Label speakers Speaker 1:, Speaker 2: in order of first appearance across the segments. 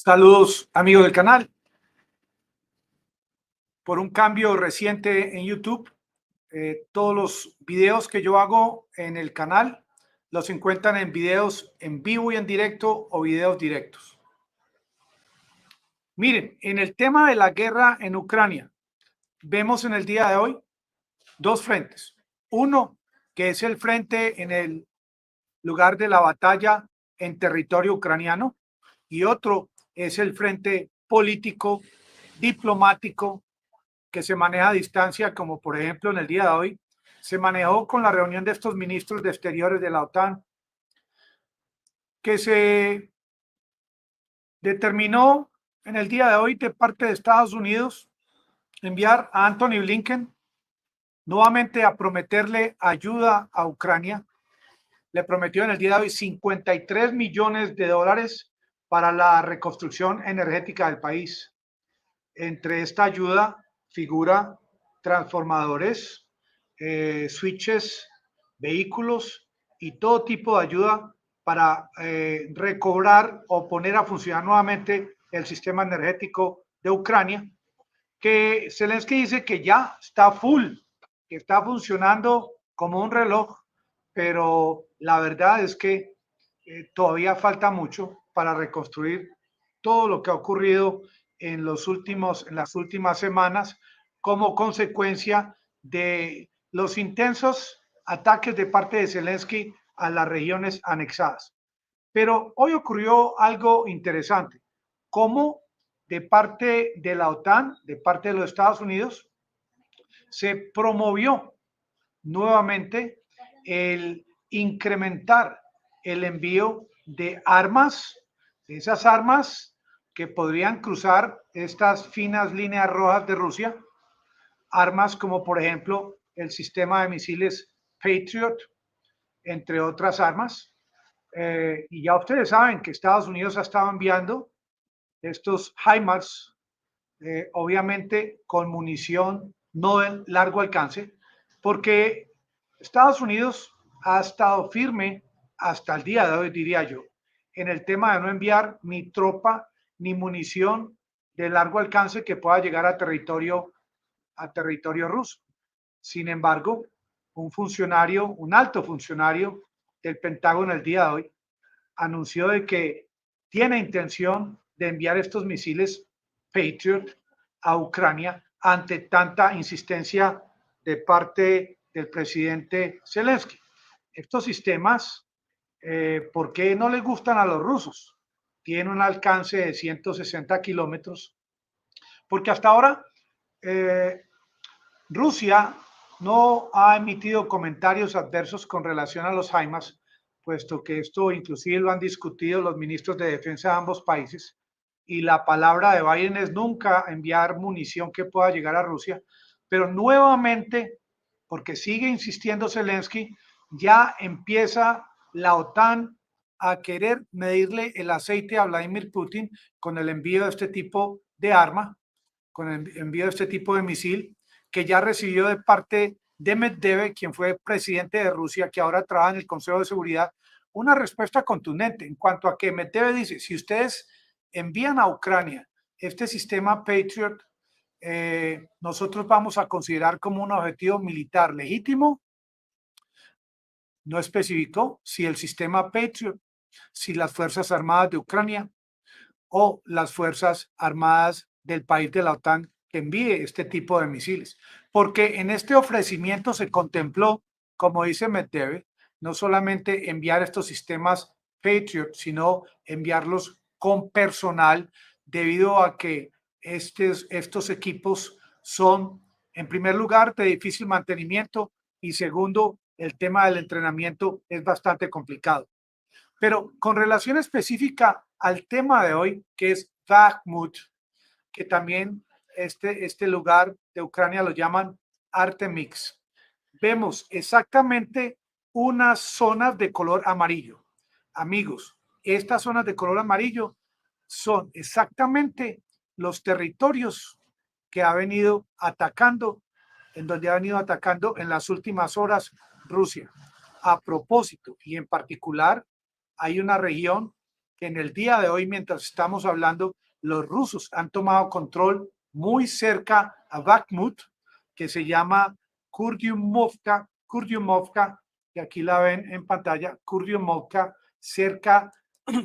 Speaker 1: Saludos amigos del canal. Por un cambio reciente en YouTube, todos los videos que yo hago en el canal los encuentran en videos en vivo y en directo o videos directos. Miren, en el tema de la guerra en Ucrania, vemos en el día de hoy dos frentes. Uno, que es el frente en el lugar de la batalla en territorio ucraniano, y otro es el frente político, diplomático, que se maneja a distancia, como por ejemplo en el día de hoy se manejó con la reunión de estos ministros de exteriores de la OTAN, que se determinó en el día de hoy de parte de Estados Unidos enviar a Anthony Blinken nuevamente a prometerle ayuda a Ucrania. Le prometió en el día de hoy 53 millones de dólares para la reconstrucción energética del país. Entre esta ayuda figura transformadores, switches, vehículos y todo tipo de ayuda para recobrar o poner a funcionar nuevamente el sistema energético de Ucrania, que Zelensky dice que ya está full, que está funcionando como un reloj, pero la verdad es que todavía falta mucho para reconstruir todo lo que ha ocurrido en las últimas semanas como consecuencia de los intensos ataques de parte de Zelensky a las regiones anexadas. Pero hoy ocurrió algo interesante, como de parte de la OTAN, de parte de los Estados Unidos, se promovió nuevamente el incrementar el envío de armas, de esas armas que podrían cruzar estas finas líneas rojas de Rusia, armas como por ejemplo el sistema de misiles Patriot, entre otras armas. Y ya ustedes saben que Estados Unidos ha estado enviando estos HIMARS, obviamente con munición no de largo alcance, porque Estados Unidos ha estado firme hasta el día de hoy, diría yo, en el tema de no enviar ni tropa ni munición de largo alcance que pueda llegar a territorio ruso. Sin embargo, un alto funcionario del Pentágono el día de hoy anunció de que tiene intención de enviar estos misiles Patriot a Ucrania ante tanta insistencia de parte del presidente Zelensky. Estos sistemas, ¿por qué no les gustan a los rusos? Tienen un alcance de 160 kilómetros, porque hasta ahora eh, Rusia no ha emitido comentarios adversos con relación a los HIMARS, puesto que esto inclusive lo han discutido los ministros de defensa de ambos países, y la palabra de Biden es nunca enviar munición que pueda llegar a Rusia, pero nuevamente, porque sigue insistiendo Zelensky, ya empieza la OTAN a querer medirle el aceite a Vladimir Putin con el envío de este tipo de arma, con el envío de este tipo de misil, que ya recibió de parte de Medvedev, quien fue presidente de Rusia, que ahora trabaja en el Consejo de Seguridad, una respuesta contundente en cuanto a que Medvedev dice, si ustedes envían a Ucrania este sistema Patriot, nosotros vamos a considerar como un objetivo militar legítimo. No especificó si el sistema Patriot, si las Fuerzas Armadas de Ucrania o las Fuerzas Armadas del país de la OTAN que envíe este tipo de misiles. Porque en este ofrecimiento se contempló, como dice Medvedev, no solamente enviar estos sistemas Patriot, sino enviarlos con personal, debido a que estos equipos son, en primer lugar, de difícil mantenimiento, y segundo, el tema del entrenamiento es bastante complicado. Pero con relación específica al tema de hoy, que es Bakhmut, que también este lugar de Ucrania lo llaman Artemix, vemos exactamente unas zonas de color amarillo. Amigos, estas zonas de color amarillo son exactamente los territorios que ha venido atacando, en donde ha venido atacando en las últimas horas Rusia. A propósito, y en particular, hay una región que en el día de hoy, mientras estamos hablando, los rusos han tomado control muy cerca a Bakhmut, que se llama Kurdyumovka, que aquí la ven en pantalla, Kurdyumovka, cerca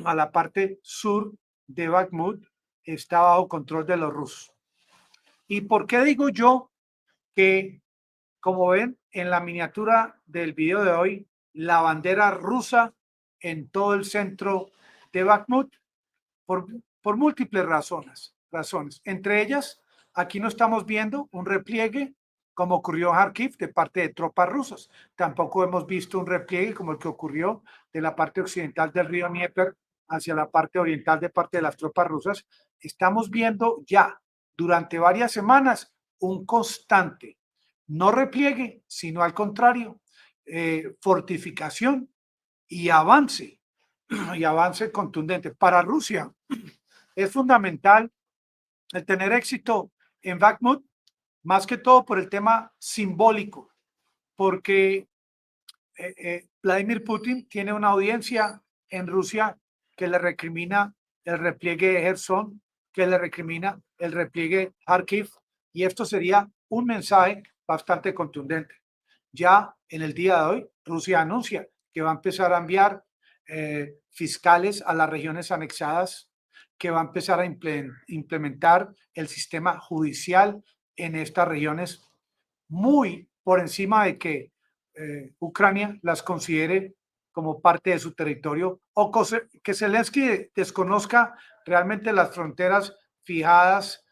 Speaker 1: a la parte sur de Bakhmut, está bajo control de los rusos. ¿Y por qué digo yo que, como ven en la miniatura del video de hoy, la bandera rusa en todo el centro de Bakhmut? Por múltiples razones. Entre ellas, aquí no estamos viendo un repliegue como ocurrió en Kharkiv de parte de tropas rusas. Tampoco hemos visto un repliegue como el que ocurrió de la parte occidental del río Dnieper hacia la parte oriental de parte de las tropas rusas. Estamos viendo ya durante varias semanas un constante, no repliegue, sino al contrario, fortificación y avance contundente. Para Rusia es fundamental el tener éxito en Bakhmut, más que todo por el tema simbólico, porque Vladimir Putin tiene una audiencia en Rusia que le recrimina el repliegue de Gerson, que le recrimina el repliegue de Kharkiv, y esto sería un mensaje bastante contundente. Ya en el día de hoy, Rusia anuncia que va a empezar a enviar fiscales a las regiones anexadas, que va a empezar a implementar el sistema judicial en estas regiones, muy por encima de que Ucrania las considere como parte de su territorio, o que Zelensky desconozca realmente las fronteras fijadas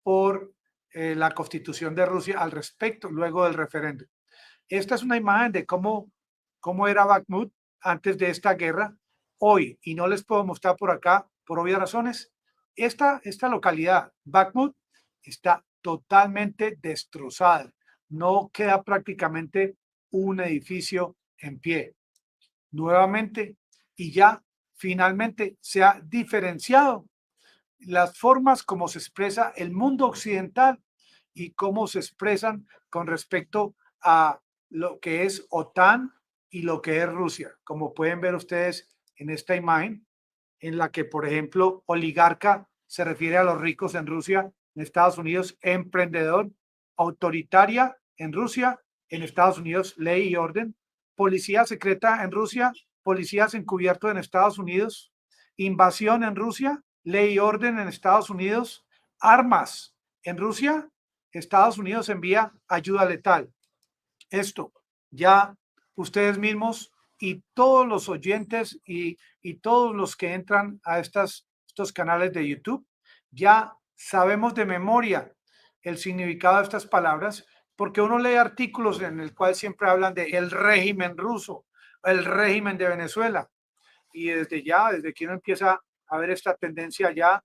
Speaker 1: por la Constitución de Rusia al respecto luego del referéndum. Esta es una imagen de cómo era Bakhmut antes de esta guerra hoy, y no les puedo mostrar por acá por obvias razones. Esta localidad, Bakhmut, está totalmente destrozada. No queda prácticamente un edificio en pie. Nuevamente, y ya finalmente se ha diferenciado las formas como se expresa el mundo occidental y cómo se expresan con respecto a lo que es OTAN y lo que es Rusia. Como pueden ver ustedes en esta imagen, en la que, por ejemplo, oligarca se refiere a los ricos en Rusia, en Estados Unidos, emprendedor, autoritaria en Rusia, en Estados Unidos, ley y orden, policía secreta en Rusia, policías encubiertos en Estados Unidos, invasión en Rusia, ley y orden en Estados Unidos, armas en Rusia, Estados Unidos envía ayuda letal. Esto ya ustedes mismos y todos los oyentes y todos los que entran a estos canales de YouTube, ya sabemos de memoria el significado de estas palabras, porque uno lee artículos en el cual siempre hablan de el régimen ruso, el régimen de Venezuela, y desde que uno empieza a ver esta tendencia ya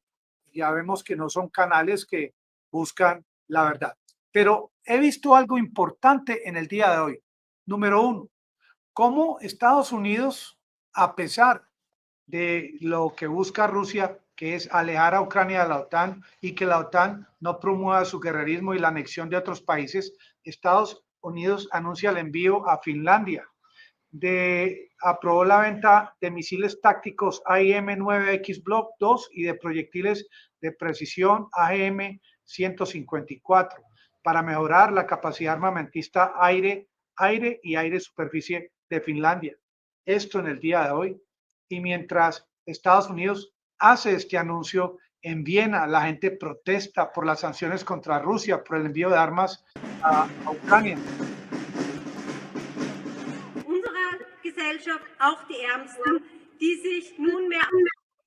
Speaker 1: vemos que no son canales que buscan la verdad. Pero he visto algo importante en el día de hoy. Número uno, cómo Estados Unidos, a pesar de lo que busca Rusia, que es alejar a Ucrania de la OTAN y que la OTAN no promueva su guerrerismo y la anexión de otros países, Estados Unidos anuncia el envío a Finlandia aprobó la venta de misiles tácticos AIM-9X Block 2 y de proyectiles de precisión AGM-154 para mejorar la capacidad armamentista aire y aire-superficie de Finlandia. Esto en el día de hoy. Y mientras Estados Unidos hace este anuncio, en Viena la gente protesta por las sanciones contra Rusia, por el envío de armas a Ucrania.
Speaker 2: Auch die Ärmsten, die sich nunmehr...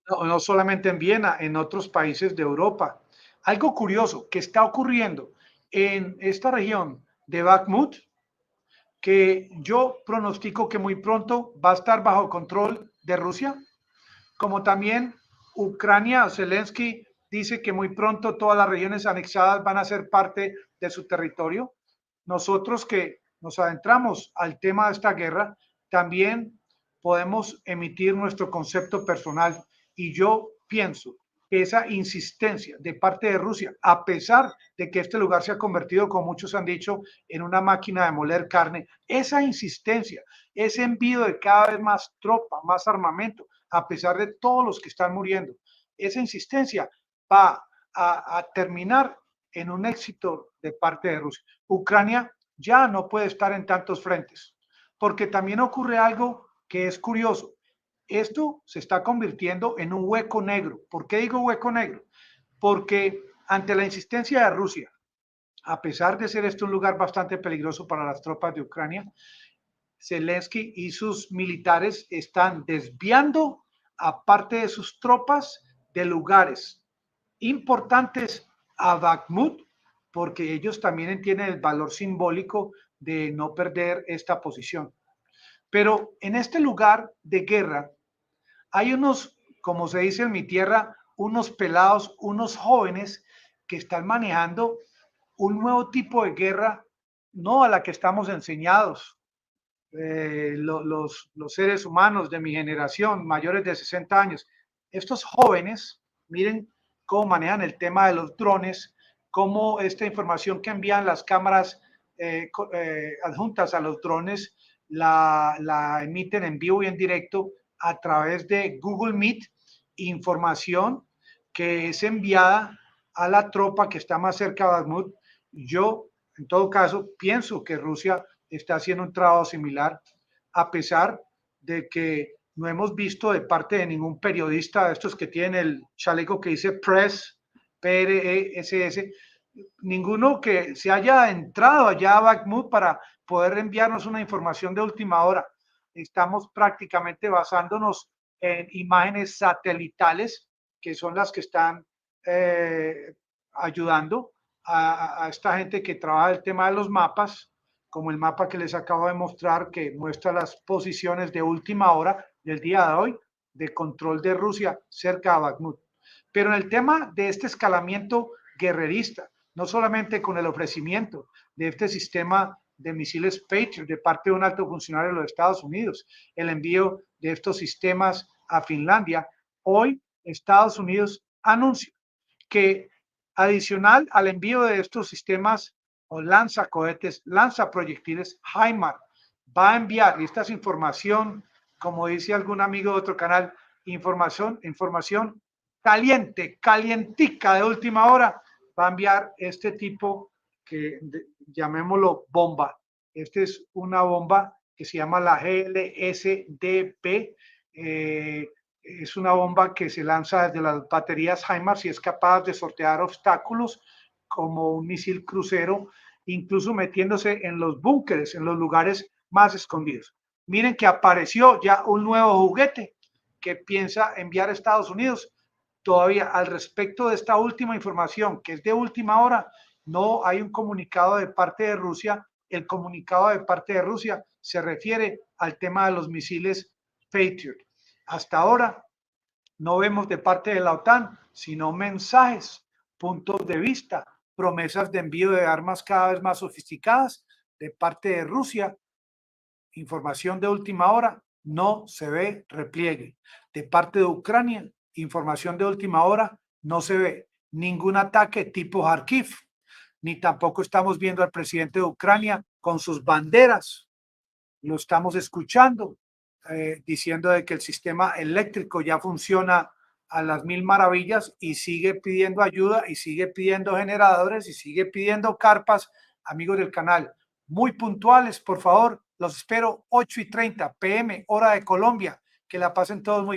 Speaker 1: No solamente en Viena, en otros países de Europa. Algo curioso que está ocurriendo en esta región de Bakhmut, que yo pronostico que muy pronto va a estar bajo control de Rusia, como también Ucrania, Zelensky dice que muy pronto todas las regiones anexadas van a ser parte de su territorio. Nosotros que nos adentramos al tema de esta guerra, también podemos emitir nuestro concepto personal, y yo pienso que esa insistencia de parte de Rusia, a pesar de que este lugar se ha convertido, como muchos han dicho, en una máquina de moler carne, esa insistencia, ese envío de cada vez más tropa, más armamento, a pesar de todos los que están muriendo. Esa insistencia va a terminar en un éxito de parte de Rusia. Ucrania ya no puede estar en tantos frentes, porque también ocurre algo que es curioso. Esto se está convirtiendo en un hueco negro. ¿Por qué digo hueco negro? Porque ante la insistencia de Rusia, a pesar de ser esto un lugar bastante peligroso para las tropas de Ucrania, Zelensky y sus militares están desviando a parte de sus tropas de lugares importantes a Bakhmut, porque ellos también entienden el valor simbólico de no perder esta posición. Pero en este lugar de guerra hay unos, como se dice en mi tierra, unos pelados, unos jóvenes que están manejando un nuevo tipo de guerra, no a la que estamos enseñados. Los seres humanos de mi generación, mayores de 60 años, estos jóvenes, miren cómo manejan el tema de los drones, cómo esta información que envían las cámaras adjuntas a los drones la emiten en vivo y en directo a través de Google Meet, información que es enviada a la tropa que está más cerca de Bakhmut. Yo, en todo caso, pienso que Rusia está haciendo un trabajo similar, a pesar de que no hemos visto de parte de ningún periodista de estos que tienen el chaleco que dice Press, PRESS, ninguno que se haya entrado allá a Bakhmut para poder enviarnos una información de última hora. Estamos prácticamente basándonos en imágenes satelitales, que son las que están ayudando a esta gente que trabaja el tema de los mapas, como el mapa que les acabo de mostrar, que muestra las posiciones de última hora del día de hoy de control de Rusia cerca de Bakhmut. Pero en el tema de este escalamiento guerrerista, no solamente con el ofrecimiento de este sistema de misiles Patriot de parte de un alto funcionario de los Estados Unidos, el envío de estos sistemas a Finlandia, hoy Estados Unidos anuncia que adicional al envío de estos sistemas o lanzacohetes, lanzaproyectiles, HIMARS va a enviar, y esta es información, como dice algún amigo de otro canal, información caliente, calientica de última hora, va a enviar este tipo que llamémoslo bomba. Esta es una bomba que se llama la GLSDP. Es una bomba que se lanza desde las baterías HIMARS y es capaz de sortear obstáculos como un misil crucero, incluso metiéndose en los búnkeres, en los lugares más escondidos. Miren que apareció ya un nuevo juguete que piensa enviar a Estados Unidos. Todavía al respecto de esta última información, que es de última hora, no hay un comunicado de parte de Rusia. El comunicado de parte de Rusia se refiere al tema de los misiles Patriot. Hasta ahora no vemos de parte de la OTAN sino mensajes, puntos de vista, promesas de envío de armas cada vez más sofisticadas de parte de Rusia. Información de última hora, no se ve repliegue. De parte de Ucrania, información de última hora, no se ve ningún ataque tipo Kharkiv, ni tampoco estamos viendo al presidente de Ucrania con sus banderas. Lo estamos escuchando diciendo de que el sistema eléctrico ya funciona a las mil maravillas y sigue pidiendo ayuda y sigue pidiendo generadores y sigue pidiendo carpas. Amigos del canal, muy puntuales, por favor, los espero 8:30 p.m. hora de Colombia. Que la pasen todos muy bien.